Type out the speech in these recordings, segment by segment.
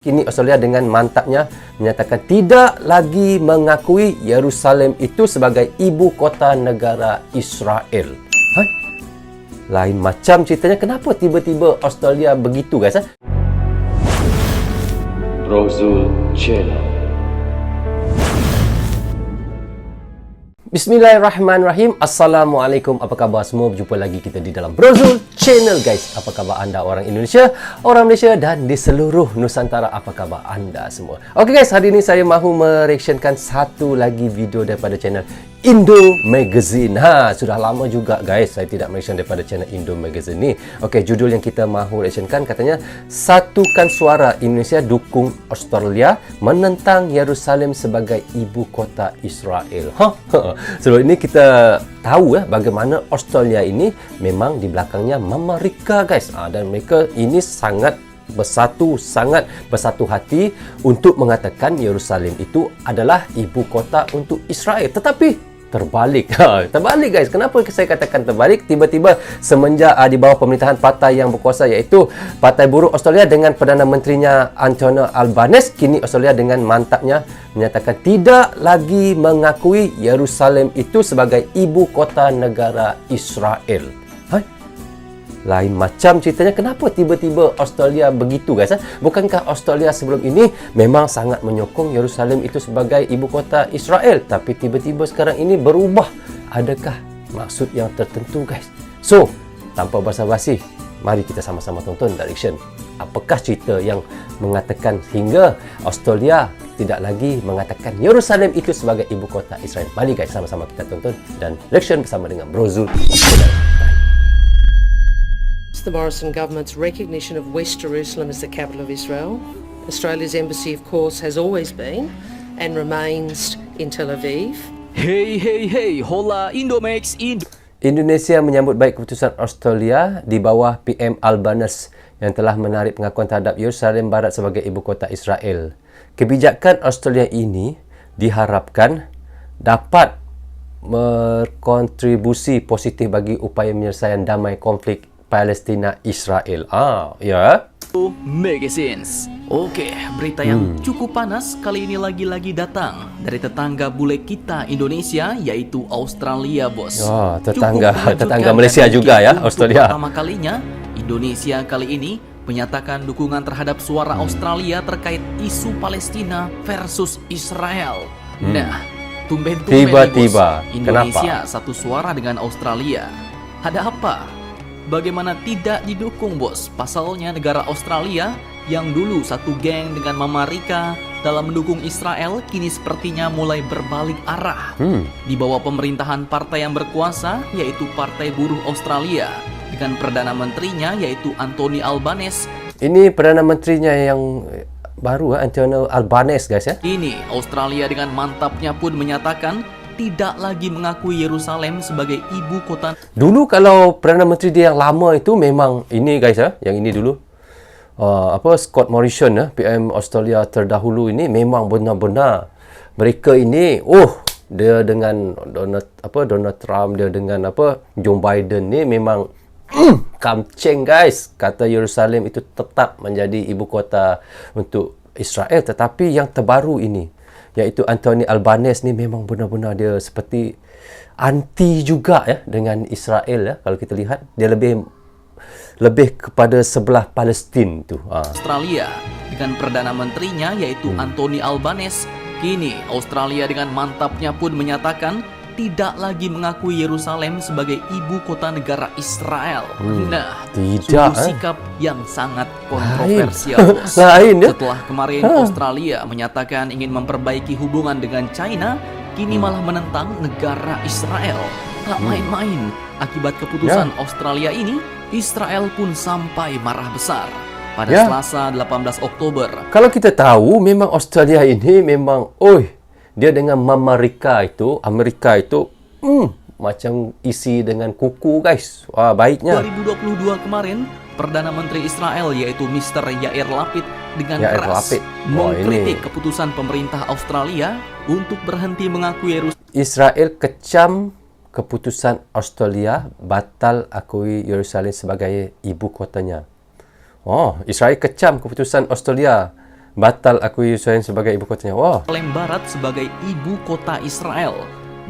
Kini Australia dengan mantapnya menyatakan tidak lagi mengakui Yerusalem itu sebagai ibu kota negara Israel. Hai? Lain macam ceritanya, kenapa tiba-tiba Australia begitu guys? Brozul Channel. Bismillahirrahmanirrahim. Assalamualaikum, apa khabar semua? Berjumpa lagi kita di dalam Brozul Channel guys. Apa khabar anda orang Indonesia, orang Malaysia dan di seluruh Nusantara? Apa khabar anda semua? Okey guys, hari ini saya mahu mereaksyenkan satu lagi video daripada channel Indo Magazine. Sudah lama juga guys saya tidak mereaksyen daripada channel Indo Magazine ni. Okey, judul yang kita mahu reaksyenkan katanya Satukan Suara Indonesia Dukung Australia Menentang Yerusalem sebagai ibu kota Israel. Sebelum ini kita tahu bagaimana Australia ini memang di belakangnya Amerika guys. Dan mereka ini sangat bersatu hati untuk mengatakan Yerusalem itu adalah ibu kota untuk Israel. Tetapi terbalik. Terbalik guys. Kenapa saya katakan terbalik? Tiba-tiba semenjak di bawah pemerintahan partai yang berkuasa iaitu Partai Buruh Australia dengan Perdana Menterinya Anthony Albanese, kini Australia dengan mantapnya menyatakan tidak lagi mengakui Yerusalem itu sebagai ibu kota negara Israel. Lain macam ceritanya, kenapa tiba-tiba Australia begitu guys? Bukankah Australia sebelum ini memang sangat menyokong Yerusalem itu sebagai ibu kota Israel, tapi tiba-tiba sekarang ini berubah? Adakah maksud yang tertentu guys? So, tanpa basa-basi, mari kita sama-sama tonton direction. Apakah cerita yang mengatakan hingga Australia tidak lagi mengatakan Yerusalem itu sebagai ibu kota Israel? Mari guys, sama-sama kita tonton dan reaction bersama dengan Brozul. The Morrison government's recognition of West Jerusalem as the capital of Israel. Australia's embassy, of course, has always been and remains in Tel Aviv. Hey, hola Indomax Indonesia menyambut baik keputusan Australia di bawah PM Albanese yang telah menarik pengakuan terhadap Yerusalem Barat sebagai ibu kota Israel. Kebijakan Australia ini diharapkan dapat berkontribusi positif bagi upaya penyelesaian damai konflik Palestina-Israel. Magazines. Oke, berita yang cukup panas kali ini lagi-lagi datang dari tetangga bule kita Indonesia, yaitu Australia, bos. Tetangga Malaysia juga ya, Australia. Pertama kalinya, Indonesia kali ini menyatakan dukungan terhadap suara Australia terkait isu Palestina versus Israel. Nah, tumben-tumben tiba-tiba, Indonesia kenapa? Satu suara dengan Australia. Ada apa? Bagaimana tidak didukung bos? Pasalnya negara Australia yang dulu satu geng dengan Mama Rika dalam mendukung Israel kini sepertinya mulai berbalik arah. Di bawah pemerintahan partai yang berkuasa yaitu Partai Buruh Australia dengan Perdana Menterinya yaitu Anthony Albanese. Ini Perdana Menterinya yang baru, Anthony Albanese guys ya. Ini Australia dengan mantapnya pun menyatakan tidak lagi mengakui Yerusalem sebagai ibu kota. Dulu kalau Perdana Menteri dia yang lama itu memang ini guys yang ini dulu. Scott Morrison PM Australia terdahulu ini memang benar-benar mereka ini dia dengan Donald Trump, dia dengan Joe Biden ni memang kamceng guys. Kata Yerusalem itu tetap menjadi ibu kota untuk Israel, tetapi yang terbaru ini iaitu Anthony Albanese ni memang benar-benar dia seperti anti juga dengan Israel kalau kita lihat dia lebih kepada sebelah Palestin tu. Australia dengan Perdana Menterinya yaitu Anthony Albanese, kini Australia dengan mantapnya pun menyatakan tidak lagi mengakui Yerusalem sebagai ibu kota negara Israel. Nah, tidak sikap yang sangat kontroversial bos. Setelah kemarin Australia menyatakan ingin memperbaiki hubungan dengan China, kini malah menentang negara Israel. Tak main-main. Akibat keputusan Australia ini, Israel pun sampai marah besar. Pada Selasa 18 Oktober. Kalau kita tahu memang Australia ini memang dia dengan Amerika itu macam isi dengan kuku guys. Baiknya 2022 kemarin Perdana Menteri Israel yaitu Mr. Yair Lapid dengan keras mengkritik keputusan pemerintah Australia untuk berhenti mengakui Yerusalem. Israel kecam keputusan Australia batal akui Yerusalem sebagai ibu kotanya. Israel kecam keputusan Australia batal akui Yerusalem sebagai ibu kotanya. Wah. Yerusalem Barat sebagai ibu kota Israel.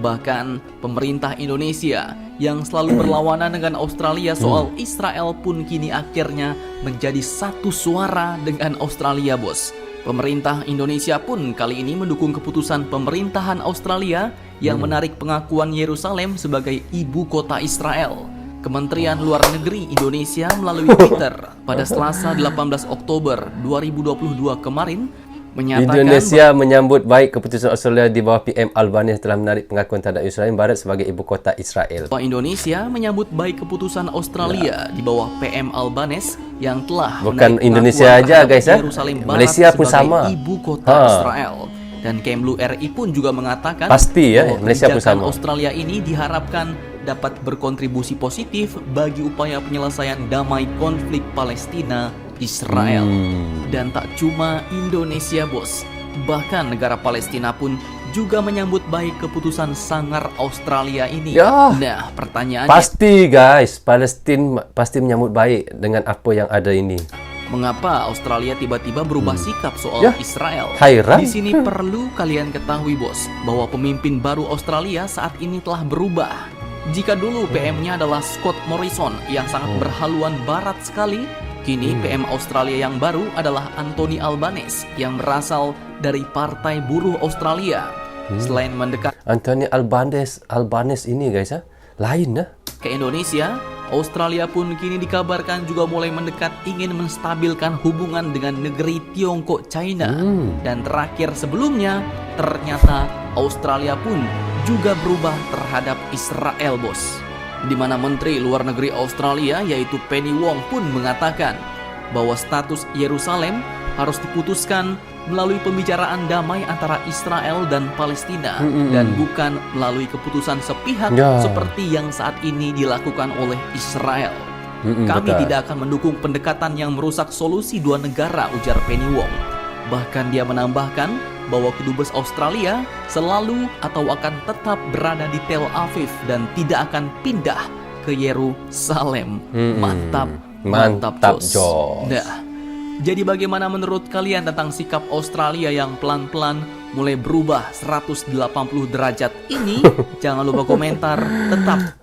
Bahkan pemerintah Indonesia yang selalu berlawanan dengan Australia soal Israel pun kini akhirnya menjadi satu suara dengan Australia, bos. Pemerintah Indonesia pun kali ini mendukung keputusan pemerintahan Australia yang menarik pengakuan Yerusalem sebagai ibu kota Israel. Kementerian Luar Negeri Indonesia melalui Twitter pada Selasa 18 Oktober 2022 kemarin menyatakan Indonesia menyambut baik keputusan Australia di bawah PM Albanese telah menarik pengakuan terhadap Yerusalem Barat sebagai ibu kota Israel. Indonesia menyambut baik keputusan Australia di bawah PM Albanese yang telah Bukan menarik Indonesia pengakuan aja, terhadap guys, ya. Yerusalem Barat Malaysia pun sebagai sama. ibu kota Israel. Dan Kemlu RI pun juga mengatakan Pasti, ya, bahwa Malaysia pun kebijakan sama. Australia ini diharapkan dapat berkontribusi positif bagi upaya penyelesaian damai konflik Palestina Israel. Dan tak cuma Indonesia, bos. Bahkan negara Palestina pun juga menyambut baik keputusan sangar Australia ini. Ya. Nah, pertanyaannya, Pasti guys, Palestin pasti menyambut baik dengan apa yang ada ini. mengapa Australia tiba-tiba berubah sikap soal Ya. Israel? Hairan. Di sini perlu kalian ketahui, bos, bahwa pemimpin baru Australia saat ini telah berubah. Jika dulu PM-nya adalah Scott Morrison yang sangat berhaluan barat sekali, kini PM Australia yang baru adalah Anthony Albanese yang berasal dari Partai Buruh Australia. Selain mendekat Anthony Albanese ini guys, lain ke Indonesia, Australia pun kini dikabarkan juga mulai mendekat ingin menstabilkan hubungan dengan negeri Tiongkok China. Dan terakhir sebelumnya, ternyata Australia pun juga berubah terhadap Israel, bos. Di mana Menteri Luar Negeri Australia yaitu Penny Wong pun mengatakan bahwa status Yerusalem harus diputuskan melalui pembicaraan damai antara Israel dan Palestina dan bukan melalui keputusan sepihak Ya. seperti yang saat ini dilakukan oleh Israel. Kami betul. tidak akan mendukung pendekatan yang merusak solusi dua negara, ujar Penny Wong. Bahkan dia menambahkan bahwa kedubes Australia selalu atau akan tetap berada di Tel Aviv dan tidak akan pindah ke Yerusalem. Mantap, Mantap, Jos. Jos. Nah, jadi bagaimana menurut kalian tentang sikap Australia yang pelan-pelan mulai berubah 180 derajat ini? Jangan lupa komentar, tetap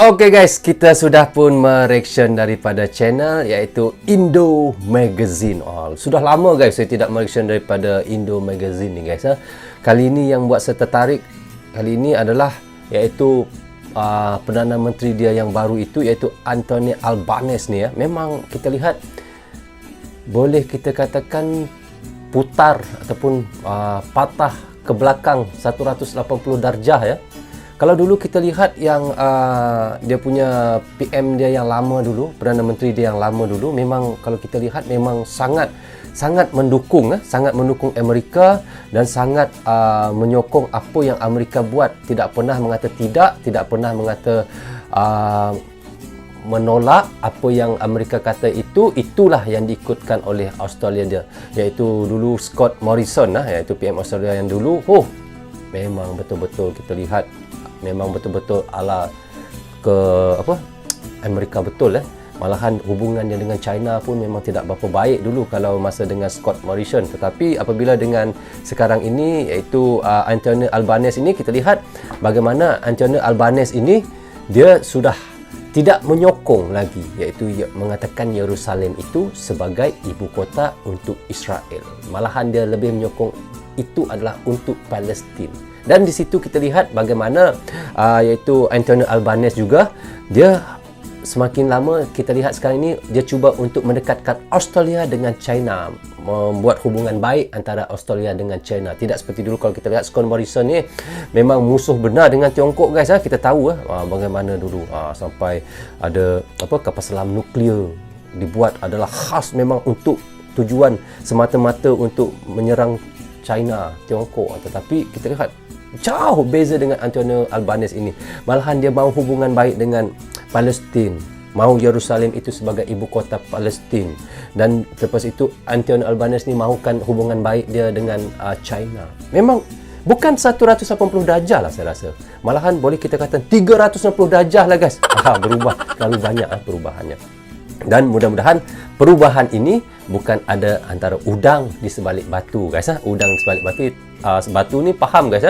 Oke guys, kita sudah pun mereaction daripada channel iaitu Indo Magazine. Sudah lama guys saya tidak mereaction daripada Indo Magazine ni guys. Kali ini yang buat saya tertarik kali ini adalah iaitu Perdana Menteri dia yang baru itu iaitu Anthony Albanese ni ya. Memang kita lihat boleh kita katakan putar ataupun patah ke belakang 180 darjah ya. Kalau dulu kita lihat yang dia punya PM dia yang lama dulu, Perdana Menteri dia yang lama dulu, memang kalau kita lihat memang sangat mendukung Amerika dan sangat menyokong apa yang Amerika buat, tidak pernah mengata tidak pernah mengata menolak apa yang Amerika kata itulah yang diikutkan oleh Australia dia, iaitu dulu Scott Morrison iaitu PM Australia yang dulu. Memang betul-betul kita lihat memang betul-betul ala ke Amerika betul Malahan hubungannya dengan China pun memang tidak berapa baik dulu kalau masa dengan Scott Morrison. Tetapi apabila dengan sekarang ini iaitu Anthony Albanese ini, kita lihat bagaimana Anthony Albanese ini dia sudah tidak menyokong lagi, iaitu mengatakan Yerusalem itu sebagai ibu kota untuk Israel. Malahan dia lebih menyokong itu adalah untuk Palestin. Dan di situ kita lihat bagaimana iaitu Anthony Albanese juga dia semakin lama kita lihat sekarang ini dia cuba untuk mendekatkan Australia dengan China, membuat hubungan baik antara Australia dengan China. Tidak seperti dulu kalau kita lihat Scott Morrison ni memang musuh benar dengan Tiongkok guys. Kita tahu bagaimana dulu sampai ada kapal selam nuklear dibuat adalah khas memang untuk tujuan semata-mata untuk menyerang China, Tiongkok. Tetapi kita lihat jauh beza dengan Anthony Albanese ini. Malahan dia mahu hubungan baik dengan Palestin, mahu Yerusalem itu sebagai ibu kota Palestin. Dan lepas itu Anthony Albanese ni mahukan hubungan baik dia dengan China. Memang bukan 180 darjah lah saya rasa. Malahan boleh kita kata 360 darjah lah guys. Berubah terlalu banyak perubahannya. Dan mudah-mudahan perubahan ini bukan ada antara udang di sebalik batu, guys. Udang di sebalik batu, batu ni faham, guys.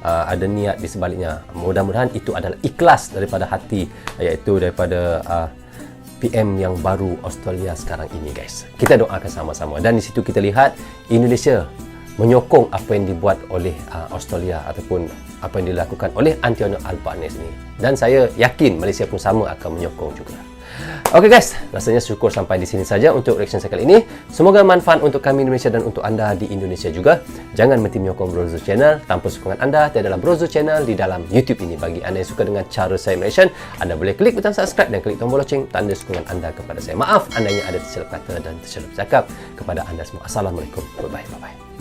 Ada niat di sebaliknya. Mudah-mudahan itu adalah ikhlas daripada hati, iaitu daripada PM yang baru Australia sekarang ini, guys. Kita doakan sama-sama. Dan di situ kita lihat Indonesia menyokong apa yang dibuat oleh Australia ataupun apa yang dilakukan oleh Antonio Albanese ni. Dan saya yakin Malaysia pun sama akan menyokong juga. Okey guys, rasanya syukur sampai di sini saja untuk reaction saya kali ini. Semoga manfaat untuk kami Indonesia dan untuk anda di Indonesia juga. Jangan berhenti menyokong Bro Zul Channel. Tanpa sokongan anda tiada dalam Bro Zul Channel di dalam YouTube ini. Bagi anda yang suka dengan cara saya reaction, anda boleh klik butang subscribe dan klik tombol loceng tanda sokongan anda kepada saya. Maaf andainya ada tersilap kata dan tersilap cakap. Kepada anda semua, Assalamualaikum. Bye-bye.